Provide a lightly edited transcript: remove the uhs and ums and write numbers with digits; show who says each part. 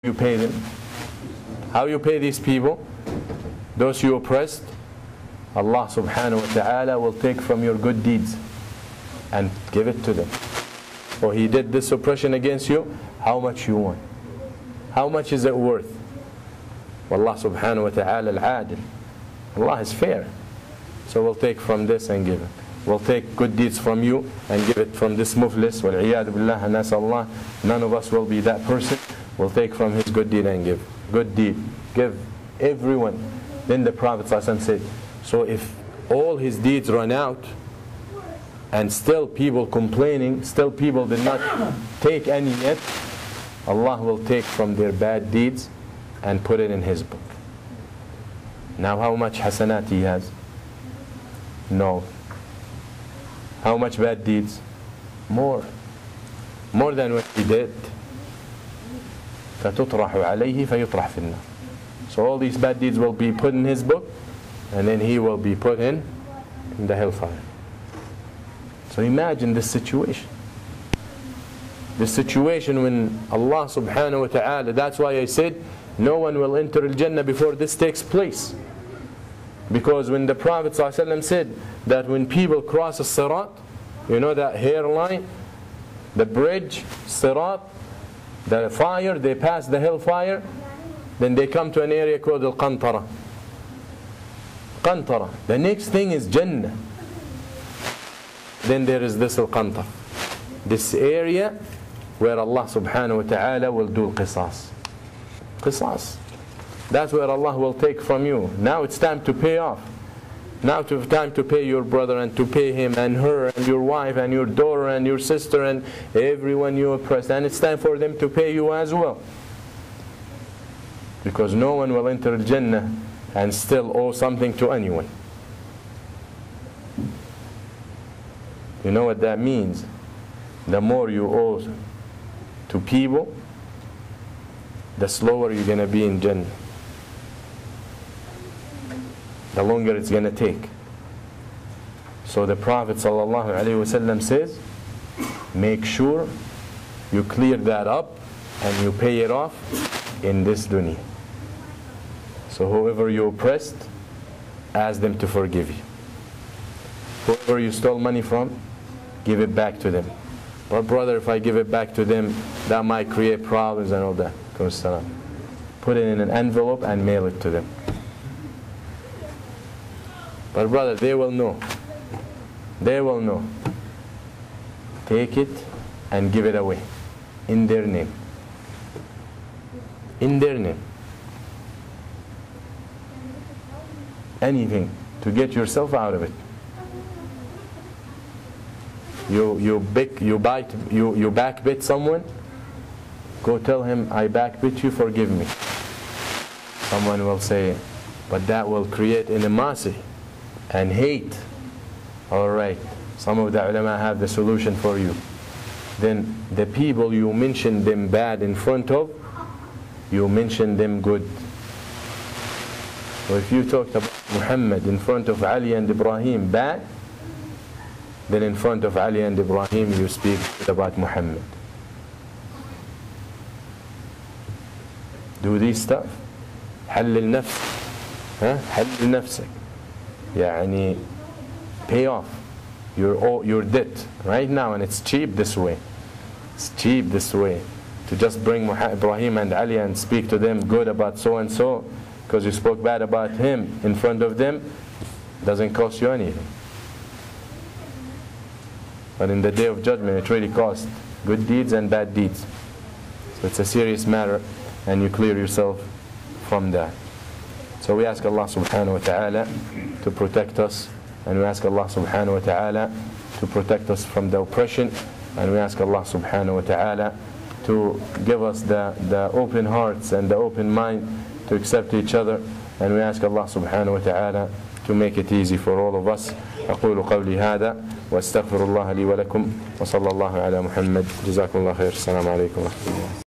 Speaker 1: you pay them? How you pay these people? Those you oppressed? Allah subhanahu wa ta'ala will take from your good deeds and give it to them. Or he did this oppression against you, how much you want? How much is it worth? Allah subhanahu wa ta'ala al-adil. Allah is fair. So we'll take from this and give it. We'll take good deeds from you and give it from this muflis. Wal-iyadu billah, nasallah. None of us will be that person. We'll take from his good deed and give. Good deed. Give everyone. Then the Prophet ﷺ said, so if all his deeds run out and still people complaining, still people did not take any yet, Allah will take from their bad deeds and put it in his book. Now how much hasanat he has? No. How much bad deeds? More. More than what he did. فَتُطْرَحُ عَلَيْهِ فَيُطْرَحْ فِي النَّارِ. So all these bad deeds will be put in his book, and then he will be put in the hellfire. So imagine this situation. This situation when Allah subhanahu wa ta'ala, that's why I said, no one will enter al-Jannah before this takes place. Because when the Prophet ﷺ said that when people cross a sirat, you know that hairline, the bridge, sirat, the fire, they pass the hellfire, then they come to an area called al-Qantara. Qantara. The next thing is Jannah. Then there is this al-Qantara. This area where Allah subhanahu wa ta'ala will do qisas. Qisas. That's where Allah will take from you. Now it's time to pay off. Now it's time to pay your brother and to pay him and her and your wife and your daughter and your sister and everyone you oppressed. And it's time for them to pay you as well. Because no one will enter Jannah and still owe something to anyone. You know what that means? The more you owe to people, the slower you're going to be in Jannah. The longer it's going to take. So the Prophet ﷺ says, make sure you clear that up and you pay it off in this dunya. So whoever you oppressed, ask them to forgive you. Whoever you stole money from, give it back to them. But brother, if I give it back to them, that might create problems and all that. Put it in an envelope and mail it to them. But brother, they will know. They will know. Take it and give it away. In their name. In their name. Anything to get yourself out of it. You backbit someone, go tell him, I backbit you, forgive me. Someone will say, but that will create animosity and hate. Alright, some of the ulama have the solution for you. Then the people you mention them bad in front of, you mention them good. So if you talked about Muhammad in front of Ali and Ibrahim bad, then in front of Ali and Ibrahim you speak about Muhammad. Do this stuff. حلل نفسك. حلل نفسك. يعني pay off your debt right now, and it's cheap this way. It's cheap this way to just bring Ibrahim and Ali and speak to them good about so and so because you spoke bad about him in front of them. Doesn't cost you anything. But in the day of judgment, it really costs good deeds and bad deeds. So it's a serious matter, and you clear yourself from that. So we ask Allah subhanahu wa ta'ala to protect us, and we ask Allah subhanahu wa ta'ala to protect us from the oppression, and we ask Allah subhanahu wa ta'ala to give us the open hearts and the open mind to accept each other, and we ask Allah subhanahu wa ta'ala to make it easy for all of us. أقول قولي هذا واستغفر الله لي ولكم وصلى الله على محمد. جزاكم الله خير. السلام عليكم ورحمة الله.